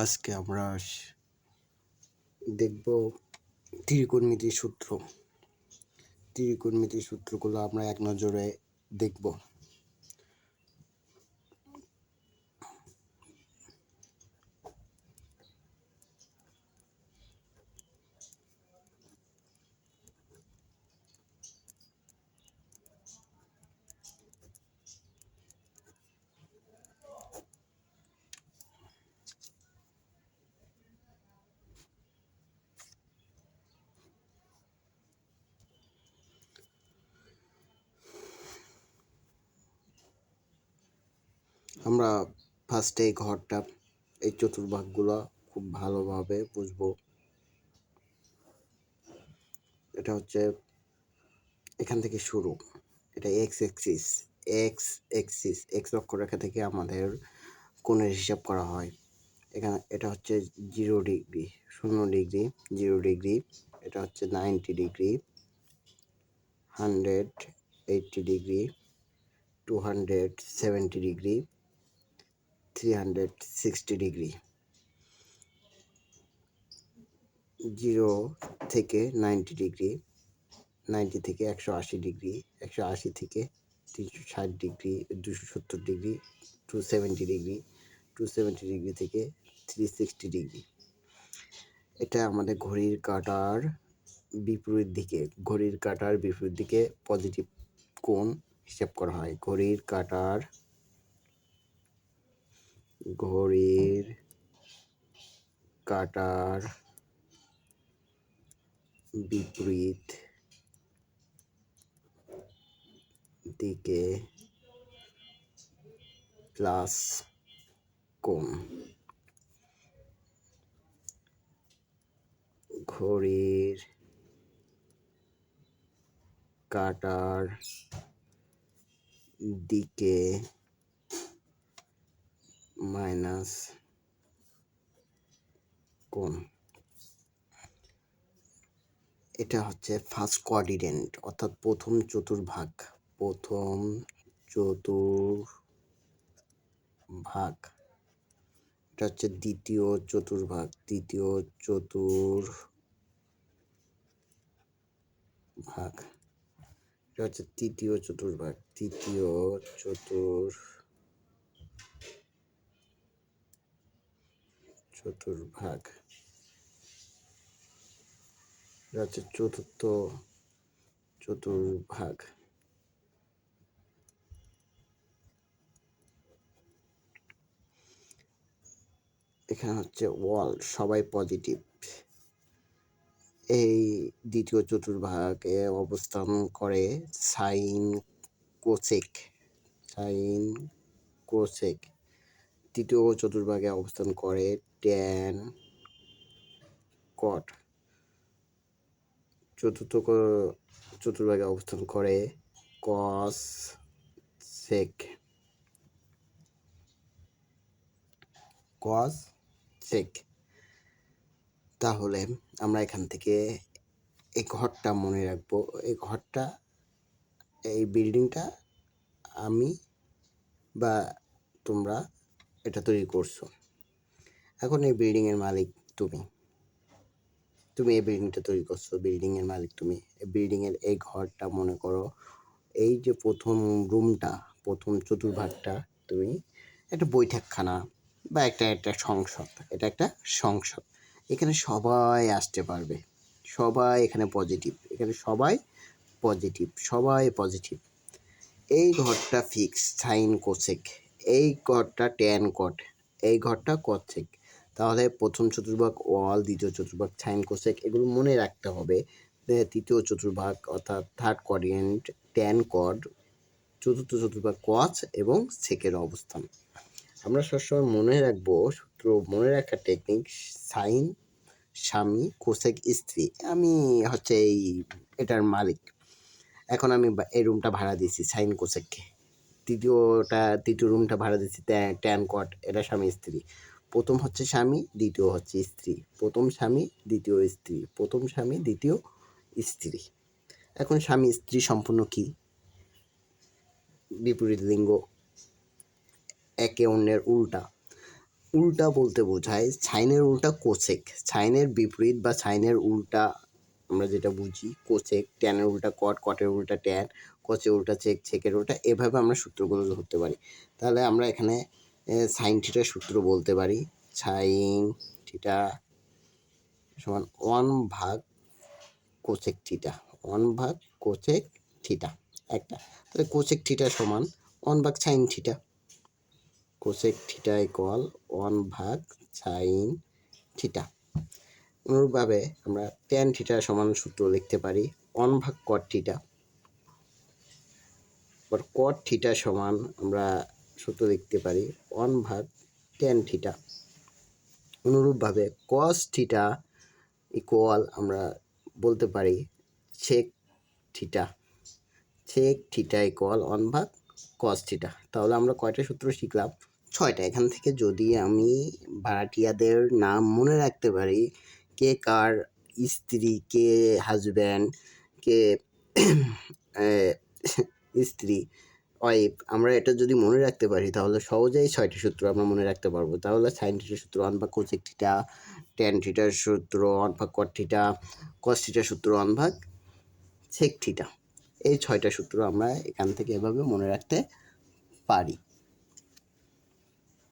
আজকে আমরা দেখব ত্রিকোণমিতির সূত্র। ত্রিকোণমিতির সূত্রগুলো আমরা এক নজরে দেখব। আমরা ফার্স্টে এই ঘরটা, এই চতুর্ভাগগুলো খুব ভালোভাবে বুঝবো। এটা হচ্ছে এখান থেকে শুরু, এটা এক্স এক্সিস এক্স অক্ষরেখা থেকে আমাদের কোণের হিসাব করা হয়। এখানে এটা হচ্ছে 0 ডিগ্রি, 0 ডিগ্রি, 0 ডিগ্রি। এটা হচ্ছে 90 ডিগ্রি, 180 ডিগ্রি, 270 ডিগ্রি, 360 ডিগ্রি। 0 থেকে 90 ডিগ্রি, 90 থেকে 180 ডিগ্রি, 180 থেকে 360 ডিগ্রি, 270 ডিগ্রি, 270 ডিগ্রি, 270 ডিগ্রি থেকে 360 ডিগ্রি। এটা আমাদের ঘড়ির কাঁটার বিপরীত দিকে, ঘড়ির কাঁটার বিপরীত দিকে পজিটিভ কোণ হিসাব করা হয়। ঘড়ির কাঁটার বিপরীত দিকে প্লাস কোণ। ঘড়ির কাঁটার দিকে মাইনাস কোণ। এটা হচ্ছে ফার্স্ট কোয়াড্রেন্ট, অর্থাৎ প্রথম চতুর্ভাগ। এটা হচ্ছে দ্বিতীয় চতুর্ভাগ। এটা হচ্ছে তৃতীয় চতুর্ভাগ। এটা হচ্ছে চতুর্থ চতুর্ভাগ। এখানে হচ্ছে ওয়াল, সবাই পজিটিভ। এই দ্বিতীয় চতুর্ভাগে অবস্থান করে সাইন কোসেক। তৃতীয় চতুর্ভাগে অবস্থান করে ট্যান কট। চতুর্থ চতুর্ভাগে অবস্থান করে কস সেক। তাহলে আমরা এখান থেকে এই ঘরটা মনে রাখবো। এই ঘরটা, এই বিল্ডিংটা আমি বা তোমরা এটা তৈরি করছো। এখন এই বিল্ডিংয়ের মালিক তুমি এই বিল্ডিংটা তৈরি করছো, বিল্ডিংয়ের মালিক তুমি। এই বিল্ডিংয়ের এই ঘরটা মনে করো, এই যে প্রথম রুমটা, প্রথম চতুর্ভাগটা তুমি একটা বৈঠকখানা বা একটা সংসদ। এটা একটা সংসদ। এখানে সবাই আসতে পারবে, সবাই এখানে পজিটিভ, পজিটিভ। এই ঘরটা ফিক্স সাইন কোসেক, এই ঘরটা ট্যান কট, এই ঘরটা কসেক। তাহলে প্রথম চতুর্ভাগ ওয়াল, দ্বিতীয় চতুর্ভাগ সাইন কোসেক, এগুলো মনে রাখতে হবে। তৃতীয় চতুর্ভাগ অর্থাৎ থার্ড কোয়াড্রেন্ট ট্যান কট, চতুর্থ চতুর্ভাগ কস এবং সেকের অবস্থান। আমরা সবসময় মনে রাখবো সূত্র মনে রাখার টেকনিক, সাইন স্বামী, কোসেক স্ত্রী। আমি হচ্ছে এটার মালিক। এখন আমি এই রুমটা ভাড়া দিয়েছি সাইন কোসেককে। তৃতীয় রুমটা ভাড়া দিয়েছি ট্যান কট, এটা স্বামী স্ত্রী। প্রথম হচ্ছে স্বামী, দ্বিতীয় হচ্ছে স্ত্রী। প্রথম স্বামী, দ্বিতীয় স্ত্রী। এখন স্বামী স্ত্রী সম্পূর্ণ কি? বিপরীত লিঙ্গ, একে অন্যের উল্টা। উল্টা বলতে বোঝায় সাইনের উল্টা কোসেক, সাইনের বিপরীত বা সাইনের উল্টা আমরা যেটা বুঝি কোসেক, ট্যানের উল্টা কট, কটের উল্টা ট্যান, কচের উল্টা চেক, চেকের উল্টা, এভাবে আমরা সূত্রগুলো ধরতে পারি। তাহলে আমরা এখানে সাইন থিটার সূত্র বলতে পারি, সাইন থিটা সমান 1/, কোসেক থিটা, 1/, কোসেক থিটা একটা। তাহলে কোসেক থিটা সমান 1/, sine theta, cosec theta equal 1/, sine theta. অনুরূপভাবে আমরা ট্যান থিটা সমান সূত্র লিখতে পারি 1/, কট থিটা। কট থিটা সমান আমরা সূত্র লিখতে পারি 1/, ট্যান থিটা। অনুরূপভাবে কস থিটা ইকুয়াল আমরা বলতে পারি sec theta, sec theta equal 1/, cos theta. তাহলে আমরা কয়টা সূত্র শিখলাম? 6টা। এখান থেকে যদি আমি ভাড়াটিয়াদের নাম মনে রাখতে পারি, কে কার স্ত্রী, কে হাজব্যান্ড, কে স্ত্রী, ওয়াইফ, আমরা এটা যদি মনে রাখতে পারি তাহলে সহজেই 6টি সূত্র আমরা মনে রাখতে পারবো। তাহলে সাইন থিটার সূত্র 1/, কোসেক থিটা, ট্যান থিটার সূত্র 1/, কট থিটা, কস থিটার সূত্র 1/, সেক থিটা। এই 6টা সূত্র আমরা এখান থেকে এভাবে মনে রাখতে পারি।